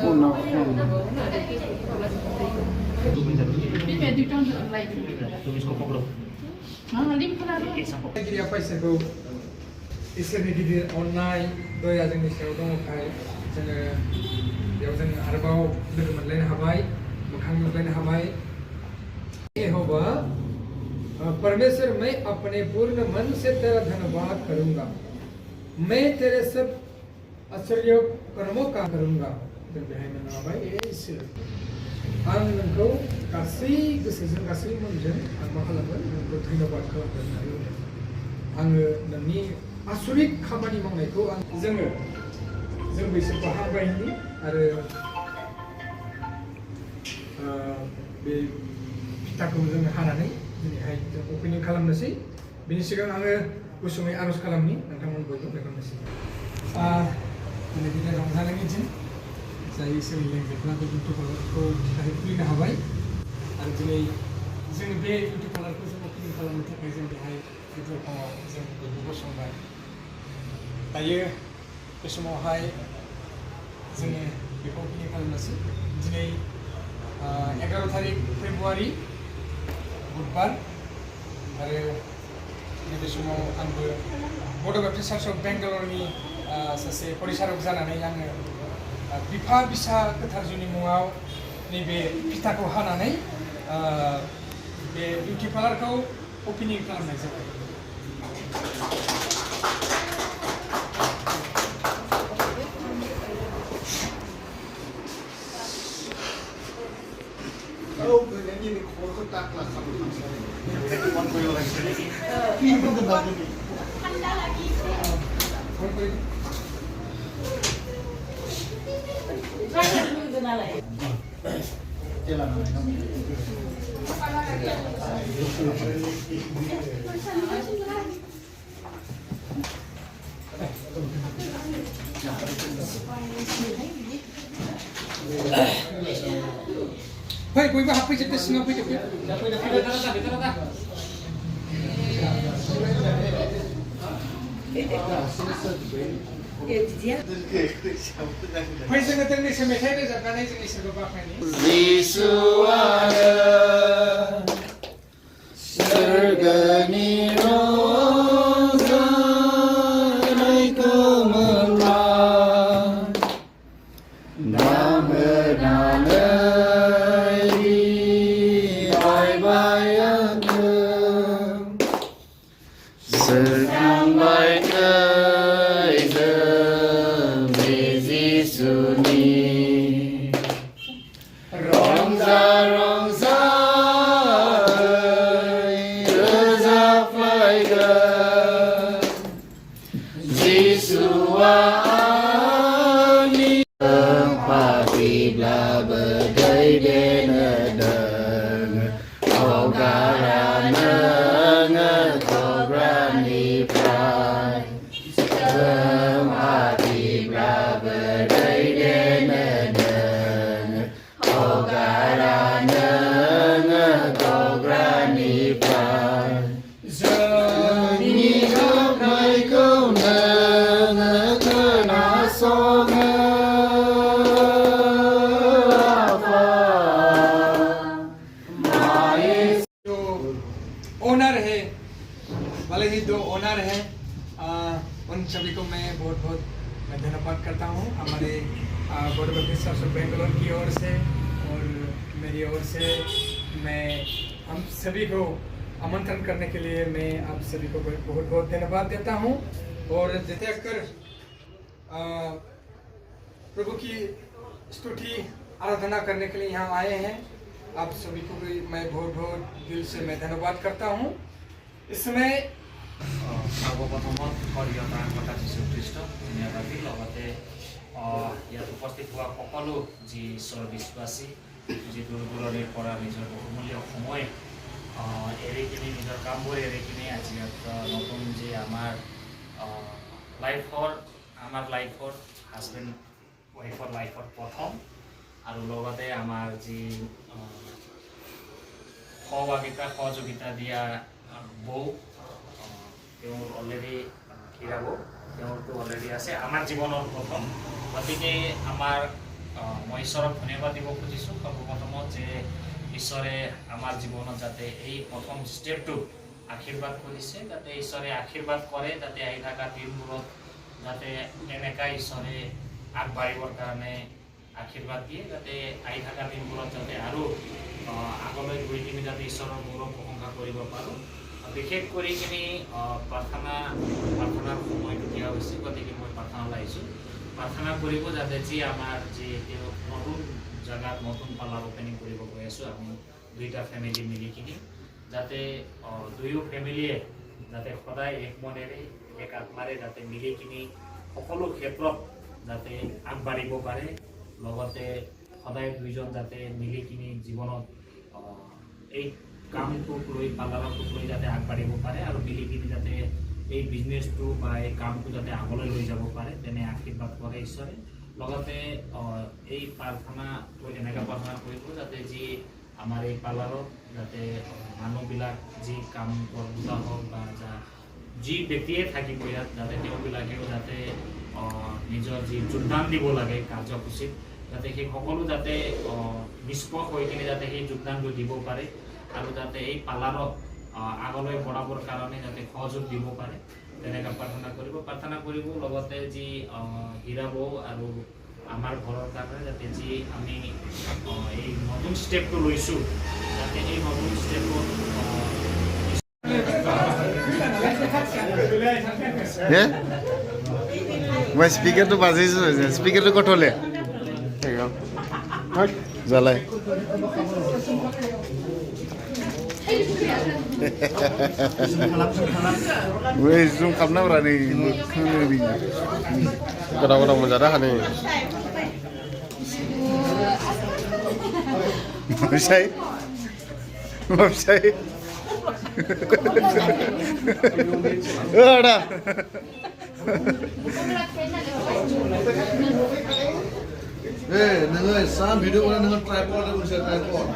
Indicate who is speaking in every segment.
Speaker 1: Oh no.
Speaker 2: इसोरनि गिदिर अननाय दया जोंनि सायाव दङखाय जोङो बेयाव जों आरोबाव लोगो मोनलायनो हाबाय मोखां नुलायनो हाबाय यहोवा परमेश्वर मैं अपने पूर्ण मन से तेरा धन्यवाद करूंगा मैं तेरे सब आश्चर्य कर्मों का करूंगा जों बेहाय मोननो हाबाय इसोर आं नोंखौ गासै गोसोजों गासै मनजों आं मा खालामगोन नोंखौ धन्यबाद खालामगोन आङो नोंनि आसुरिक खामानि मावनायखौ जों बैसोरखौ हामबायनि आरो बे फिथाखौ जों हानानै दिनैहाय जों अपेनिं खालामनोसै बेनि सिगां आङो गुसुङै आर'ज खालामनि नोंथांमोन बयबो बेखारनोसै दिनै दिनै रंजानायनि दिन जाय इसोरनि लेंजेफ्रा बे बिउटि पार्लारखौ थाखाय खुलिनो हाबाय आरो दिनै जों बे बिउटि पार्लारखौ जों अपेनिं खालामनो थाखाय जों बेहाय गिदिराव जों बयबो गसंबाय दायो बे समावहाय जोङो बेखौ अपेनिं खालामनोसै दिनै 11 तारिख फेब्रुवारि बुधबार आरो नैबे समाव आंबो बड' बेप्टिस्ट चार्च अफ बेंगालरनि सासे परिचारक जानानै आङो बिफा बिसा गोथार जुनि मुङाव नैबे फिथाखौ हानानै बे बिउटि पार्लारखौ अपेनिं खालामनाय जाबाय Fai, gue bahas apa cerita singa apa cerita? Fai sangat terus semetai deh, jangan aja nih sebab apa ini?
Speaker 1: Visuara Surgani roza Naikuman Namenalai Bye-bye Sedang baik Suni Rongza Rongza Reza Faiga Zisuani Empati bla bedai denedeng Ogarana Ngegograni prai Empati bla bedai denedeng Ogarana Ngegograni prai Zani Gogai Kona Ngekena Songa owner है भले ही दो owner हैं उन सभी को मैं बहुत बहुत धन्यवाद करता हूँ हमारे बॉड बेप्टिस्ट चर्च ऑफ बेंगलोर की ओर से और मेरी ओर से मैं हम सभी को आमंत्रण करने के लिए मैं आप सभी को बहुत बहुत धन्यवाद देता हूँ और जैसे कर प्रभु की स्तुति आराधना करने के लिए यहाँ आए हैं आप सभी को भी मैं बहुत बहुत दिल से मैं धन्यवाद करता हूँ इसमें
Speaker 3: সৰ্বপ্ৰথমত হৰিয় ত্ৰাণকৰ্তা যীশুখ্ৰীষ্ট ধন্যবাদী লগতে ইয়াত উপস্থিত হোৱা সকলো যি ঈশ্বৰ বিশ্বাসী যি দূৰ দূৰণিৰ পৰা নিজৰ বহুমূলীয় সময় এৰি কিনি নিজৰ কামবোৰ এৰি কিনি আজি ইয়াত নতুন যে আমাৰ লাইফৰ হাজবেণ্ড ৱাইফৰ লাইফৰ প্ৰথম আৰু লগতে আমাৰ যি সহযোগিতা দিয়া বৌ তেওঁৰ অলৰেডি হীৰাব তেওঁৰতো অলৰেডি আছে আমাৰ জীৱনৰ প্ৰথম গতিকে আমাৰ মই ঈশ্বৰক ধন্যবাদ দিব খুজিছোঁ সৰ্বপ্ৰথমত যে ঈশ্বৰে আমাৰ জীৱনত যাতে এই প্ৰথম ষ্টেপটো আশীৰ্বাদ কৰিছে যাতে ঈশ্বৰে আশীৰ্বাদ কৰে যাতে আহি থকা দিনবোৰত যাতে এনেকুৱা ঈশ্বৰে আগবাঢ়িবৰ কাৰণে আশীৰ্বাদ দিয়ে যাতে আহি থকা দিনবোৰত যাতে আৰু আগলৈ গৈ কিনি যাতে ঈশ্বৰৰ গৌৰৱ প্ৰশংসা কৰিব পাৰোঁ বিশেষ কৰি কিনি প্ৰাৰ্থনাৰ সময়টো দিয়া হৈছে গতিকে মই প্ৰাৰ্থনালৈ আহিছোঁ প্ৰাৰ্থনা কৰিব যাতে যি আমাৰ যি তেওঁ নতুন জেগাত নতুন পাৰ্লাৰ অপেনিং কৰিব গৈ আছোঁ আমি দুইটা ফেমিলি মিলি কিনি যাতে দুয়ো ফেমিলিয়ে যাতে সদায় এক মনেৰে এক আত্মাৰে যাতে মিলি কিনি সকলো ক্ষেত্ৰত যাতে আগবাঢ়িব পাৰে লগতে সদায় দুইজন যাতে মিলি কিনি জীৱনত এই কামটোক লৈ পাৰ্লাৰটোক লৈ যাতে আগবাঢ়িব পাৰে আৰু মিলি কিনি যাতে এই বিজনেছটো বা এই কামটো যাতে আগলৈ লৈ যাব পাৰে তেনে আশীৰ্বাদ কৰে ঈশ্বৰে লগতে এই প্ৰাৰ্থনা এনেকৈ প্ৰাৰ্থনা কৰিব যাতে যি আমাৰ এই পাৰ্লাৰত যাতে মানুহবিলাক যি কাম কৰোঁতা হওক বা যি ব্যক্তিয়ে থাকিব ইয়াত যাতে তেওঁবিলাকেও যাতে নিজৰ যি যোগদান দিব লাগে কাৰ্যসূচীত যাতে সেই সকলো যাতে নিষ্পক্ষ হৈ কিনে যাতে সেই যোগদানটো দিব পাৰে আৰু যাতে এই পাৰ্লাৰক আগলৈ বঢ়াবৰ কাৰণে যাতে সহযোগ দিব পাৰে তেনেকৈ প্ৰাৰ্থনা কৰিব লগতে যি হীৰা বৌ আৰু আমাৰ ঘৰৰ কাৰণে যাতে যি আমি এই নতুন ষ্টেপটো লৈছোঁ যাতে এই নতুন ষ্টেপত
Speaker 4: মই স্পিকাৰটো বাজিছোঁ স্পিকাৰটো ক'ত হ'লে জ্বলাই weh zoom kamna berani kiri kadang-kadang menjarah nih Mabsai ada
Speaker 5: nengah sam video orang nengah tripod ada unsur tripod.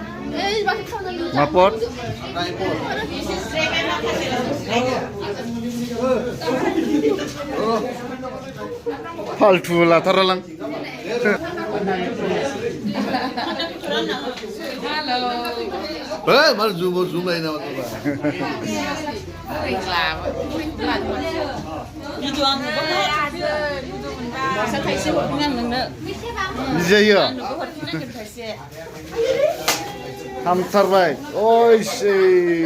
Speaker 4: Mapot
Speaker 5: Tripod.
Speaker 4: faltu lah taralang
Speaker 5: Mal zoom lain nama tu.
Speaker 4: bisa ya ham terbaik oi sih